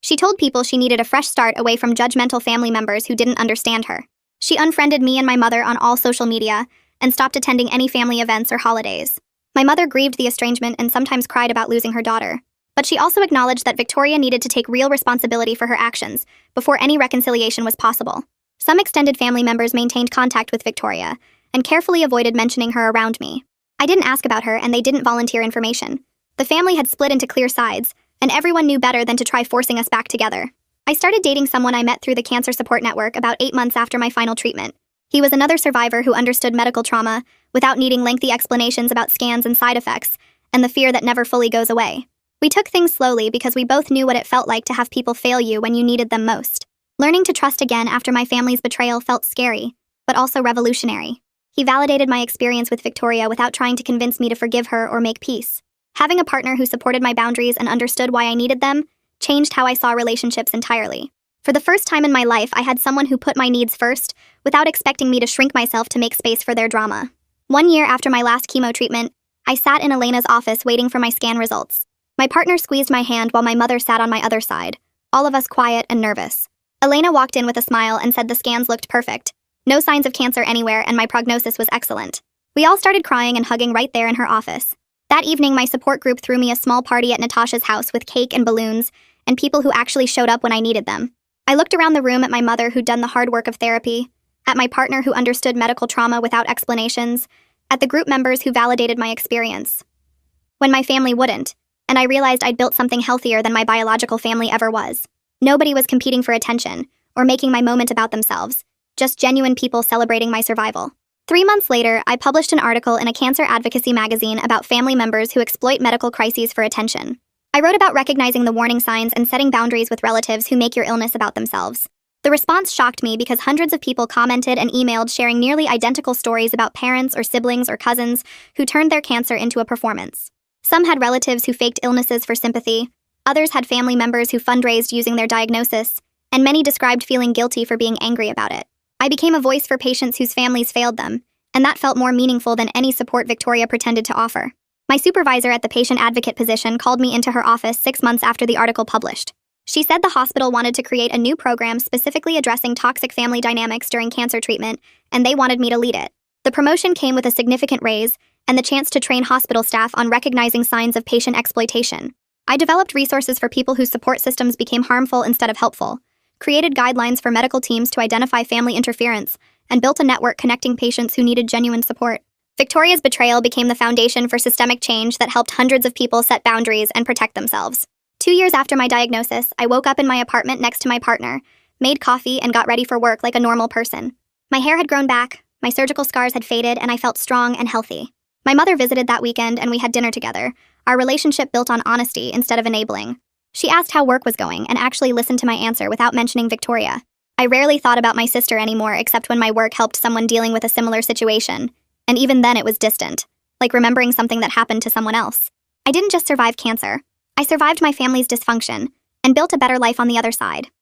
She told people she needed a fresh start away from judgmental family members who didn't understand her. She unfriended me and my mother on all social media, and stopped attending any family events or holidays. My mother grieved the estrangement and sometimes cried about losing her daughter. But she also acknowledged that Victoria needed to take real responsibility for her actions before any reconciliation was possible. Some extended family members maintained contact with Victoria, and carefully avoided mentioning her around me. I didn't ask about her, and they didn't volunteer information. The family had split into clear sides, and everyone knew better than to try forcing us back together. I started dating someone I met through the Cancer Support Network about 8 months after my final treatment. He was another survivor who understood medical trauma without needing lengthy explanations about scans and side effects, and the fear that never fully goes away. We took things slowly because we both knew what it felt like to have people fail you when you needed them most. Learning to trust again after my family's betrayal felt scary, but also revolutionary. He validated my experience with Victoria without trying to convince me to forgive her or make peace. Having a partner who supported my boundaries and understood why I needed them changed how I saw relationships entirely. For the first time in my life, I had someone who put my needs first without expecting me to shrink myself to make space for their drama. 1 year after my last chemo treatment, I sat in Elena's office waiting for my scan results. My partner squeezed my hand while my mother sat on my other side, all of us quiet and nervous. Elena walked in with a smile and said the scans looked perfect. No signs of cancer anywhere, and my prognosis was excellent. We all started crying and hugging right there in her office. That evening, my support group threw me a small party at Natasha's house with cake and balloons, and people who actually showed up when I needed them. I looked around the room at my mother who'd done the hard work of therapy, at my partner who understood medical trauma without explanations, at the group members who validated my experience, when my family wouldn't, and I realized I'd built something healthier than my biological family ever was. Nobody was competing for attention, or making my moment about themselves, just genuine people celebrating my survival. 3 months later, I published an article in a cancer advocacy magazine about family members who exploit medical crises for attention. I wrote about recognizing the warning signs and setting boundaries with relatives who make your illness about themselves. The response shocked me because hundreds of people commented and emailed sharing nearly identical stories about parents or siblings or cousins who turned their cancer into a performance. Some had relatives who faked illnesses for sympathy, others had family members who fundraised using their diagnosis, and many described feeling guilty for being angry about it. I became a voice for patients whose families failed them, and that felt more meaningful than any support Victoria pretended to offer. My supervisor at the patient advocate position called me into her office 6 months after the article published. She said the hospital wanted to create a new program specifically addressing toxic family dynamics during cancer treatment, and they wanted me to lead it. The promotion came with a significant raise and the chance to train hospital staff on recognizing signs of patient exploitation. I developed resources for people whose support systems became harmful instead of helpful, created guidelines for medical teams to identify family interference, and built a network connecting patients who needed genuine support. Victoria's betrayal became the foundation for systemic change that helped hundreds of people set boundaries and protect themselves. 2 years after my diagnosis, I woke up in my apartment next to my partner, made coffee, and got ready for work like a normal person. My hair had grown back, my surgical scars had faded, and I felt strong and healthy. My mother visited that weekend and we had dinner together, our relationship built on honesty instead of enabling. She asked how work was going and actually listened to my answer without mentioning Victoria. I rarely thought about my sister anymore except when my work helped someone dealing with a similar situation, and even then it was distant, like remembering something that happened to someone else. I didn't just survive cancer. I survived my family's dysfunction and built a better life on the other side.